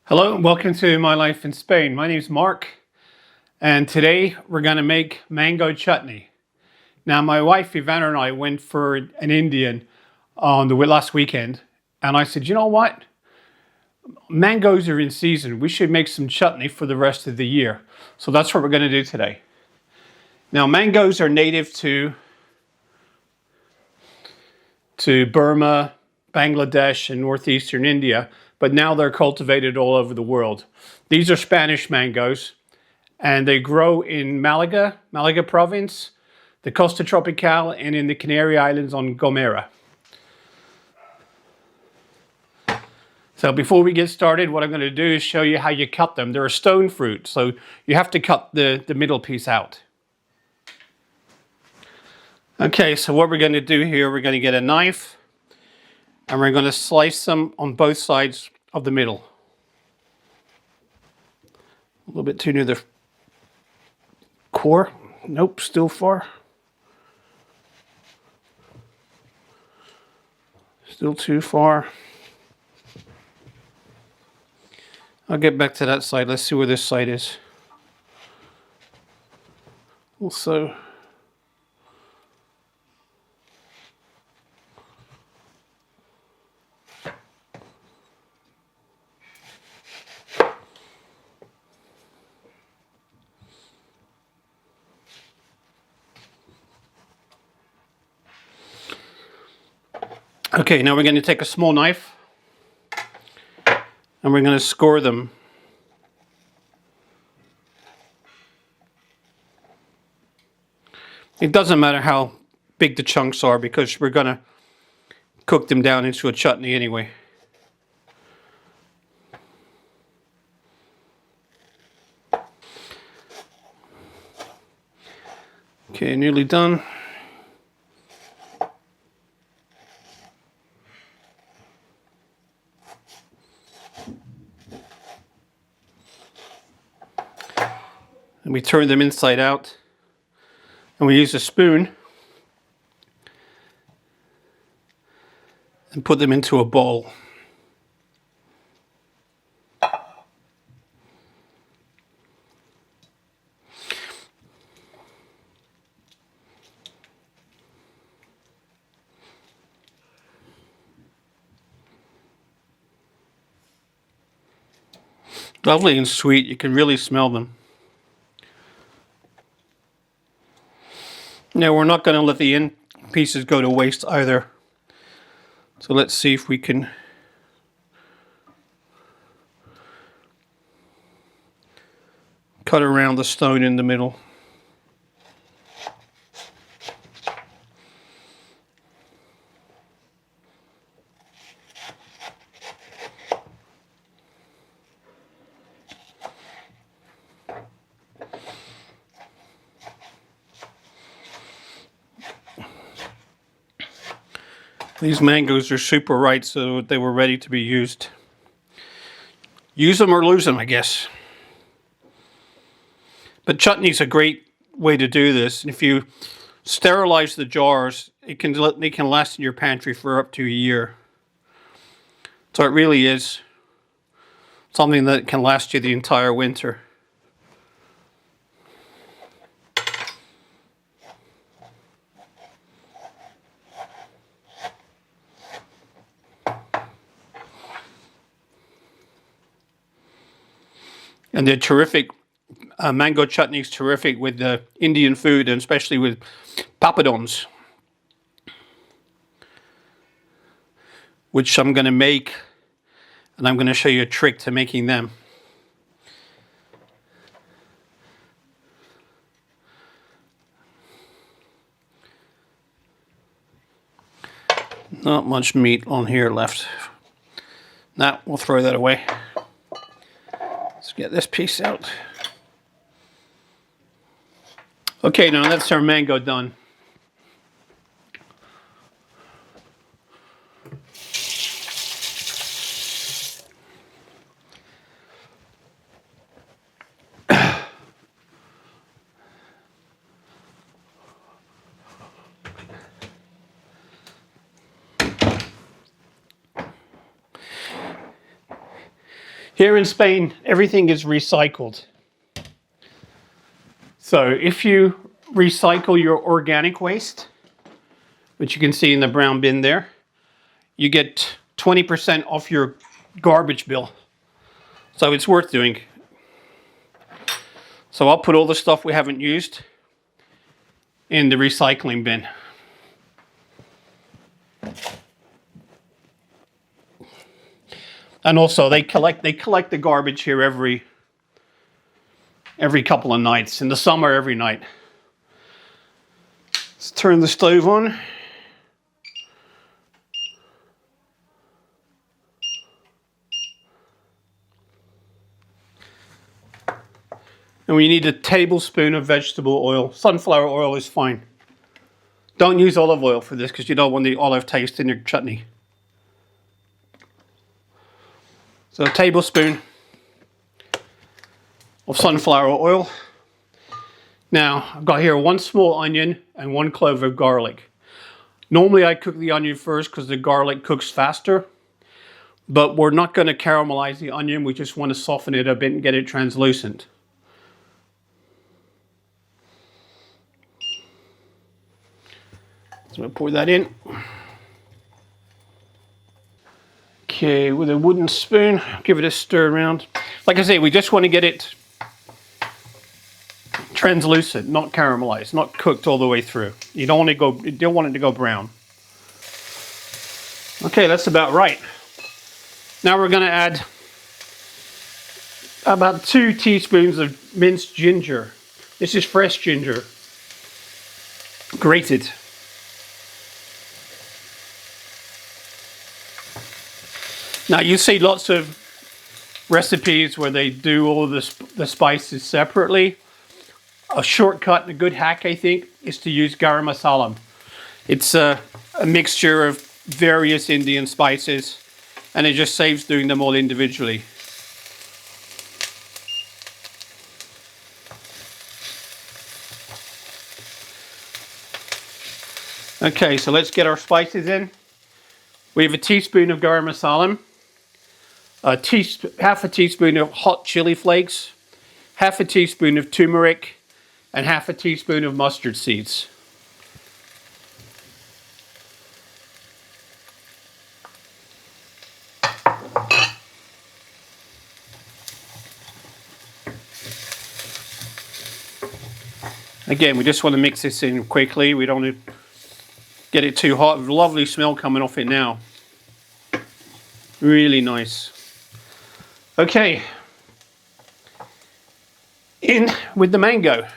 Hello and welcome to My Life in Spain. My name is Mark and today we're going to make mango chutney. Now my wife Ivana and I went for an Indian on the last weekend and I said, you know what? Mangoes are in season. We should make some chutney for the rest of the year. So that's what we're going to do today. Now mangoes are native to Burma, Bangladesh and northeastern India, but now they're cultivated all over the world. These are Spanish mangoes and they grow in Malaga province, the Costa Tropical and in the Canary Islands on Gomera. So before we get started, what I'm going to do is show you how you cut them. They're a stone fruit, so you have to cut the middle piece out. Okay, so what we're going to do here, we're going to get a knife and we're going to slice them on both sides of the middle. A little bit too near the core. Nope, still far. Still too far. I'll get back to that side. Let's see where this side is. Also, okay, now we're going to take a small knife and we're going to score them. It doesn't matter how big the chunks are because we're going to cook them down into a chutney anyway. Okay, nearly done. And we turn them inside out and we use a spoon and put them into a bowl. Lovely and sweet, you can really smell them. Now we're not going to let the end pieces go to waste either. So let's see if we can cut around the stone in the middle. These mangoes are super ripe, so they were ready to be used. Use them or lose them, I guess. But chutney's a great way to do this. And if you sterilize the jars, they can last in your pantry for up to a year. So it really is something that can last you the entire winter. And they're terrific. Mango chutney is terrific with Indian food, and especially with papadons, which I'm going to make, and I'm going to show you a trick to making them. Not much meat on here left. Now we'll throw that away. Let's get this piece out. Okay, now that's our mango done. Here in Spain, everything is recycled. So if you recycle your organic waste, which you can see in the brown bin there, you get 20% off your garbage bill. So it's worth doing. So I'll put all the stuff we haven't used in the recycling bin. And also they collect the garbage here every couple of nights. In the summer, every night. Let's turn the stove on. And we need a tablespoon of vegetable oil. Sunflower oil is fine. Don't use olive oil for this because you don't want the olive taste in your chutney. So a tablespoon of sunflower oil. Now, I've got here 1 small onion and 1 clove of garlic. Normally I cook the onion first because the garlic cooks faster. But we're not going to caramelize the onion. We just want to soften it a bit and get it translucent. So I'll pour that in. Okay, with a wooden spoon, give it a stir around. Like I say, we just want to get it translucent, not caramelized, not cooked all the way through. You don't want it to go brown. Okay, that's about right. Now we're going to add about 2 teaspoons of minced ginger. This is fresh ginger, grated. Now you see lots of recipes where they do all the spices separately. A shortcut and a good hack, I think, is to use garam masala. It's a mixture of various Indian spices, and it just saves doing them all individually. Okay, so let's get our spices in. We have a teaspoon of garam masala, half a teaspoon of hot chili flakes, half a teaspoon of turmeric, and half a teaspoon of mustard seeds. Again, we just want to mix this in quickly. We don't want to get it too hot. There's a lovely smell coming off it now. Really nice. Okay. In with the mango.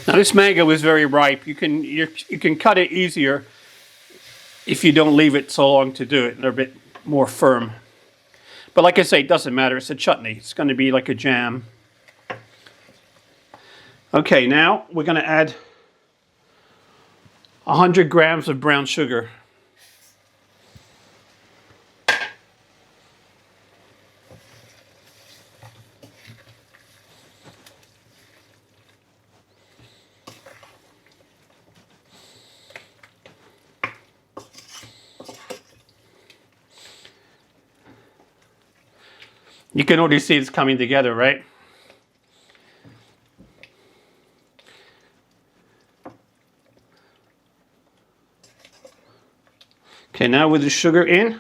Now this mango is very ripe. You can cut it easier if you don't leave it so long to do it. They're a bit more firm. But like I say, it doesn't matter. It's a chutney. It's going to be like a jam. Okay, now we're going to add 100 grams of brown sugar. You can already see it's coming together, right? Okay, now with the sugar in,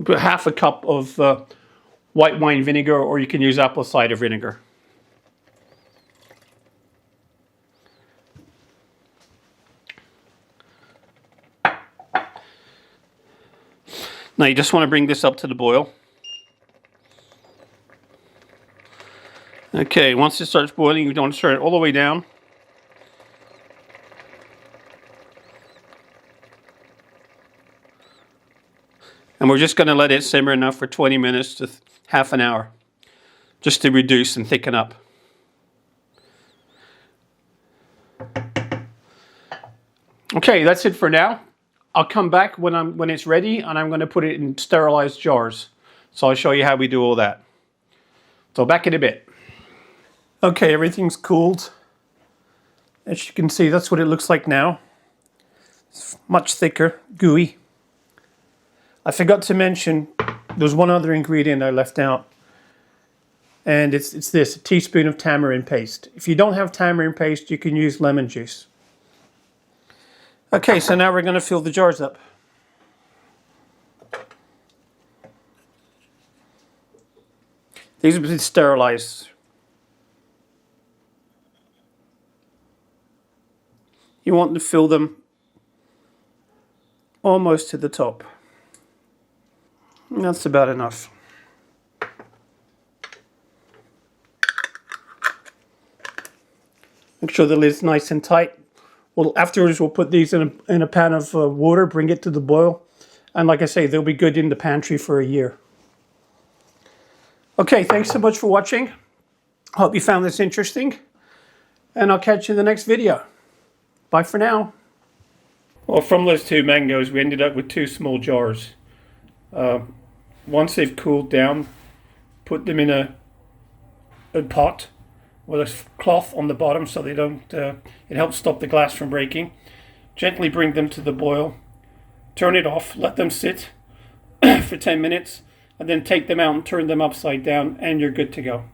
put half a cup of white wine vinegar, or you can use apple cider vinegar. Now you just want to bring this up to the boil. Okay, once it starts boiling, you don't stir it all the way down. And we're just going to let it simmer enough for 20 minutes to half an hour, just to reduce and thicken up. Okay, that's it for now. I'll come back when it's ready, and I'm going to put it in sterilized jars. So I'll show you how we do all that. So back in a bit. Okay, everything's cooled. As you can see, that's what it looks like now. It's much thicker, gooey. I forgot to mention, there's one other ingredient I left out. And it's this, a teaspoon of tamarind paste. If you don't have tamarind paste, you can use lemon juice. Okay, so now we're going to fill the jars up. These will be sterilized. You want to fill them almost to the top. That's about enough. Make sure the lid's nice and tight. Well, afterwards we'll put these in a pan of water, bring it to the boil. And like I say, they'll be good in the pantry for a year. Okay, thanks so much for watching. Hope you found this interesting. And I'll catch you in the next video. Bye for now. Well, from those 2 mangoes, we ended up with 2 small jars. Once they've cooled down, put them in a pot with a cloth on the bottom so they don't, it helps stop the glass from breaking. Gently bring them to the boil, turn it off, let them sit for 10 minutes, and then take them out and turn them upside down, and you're good to go.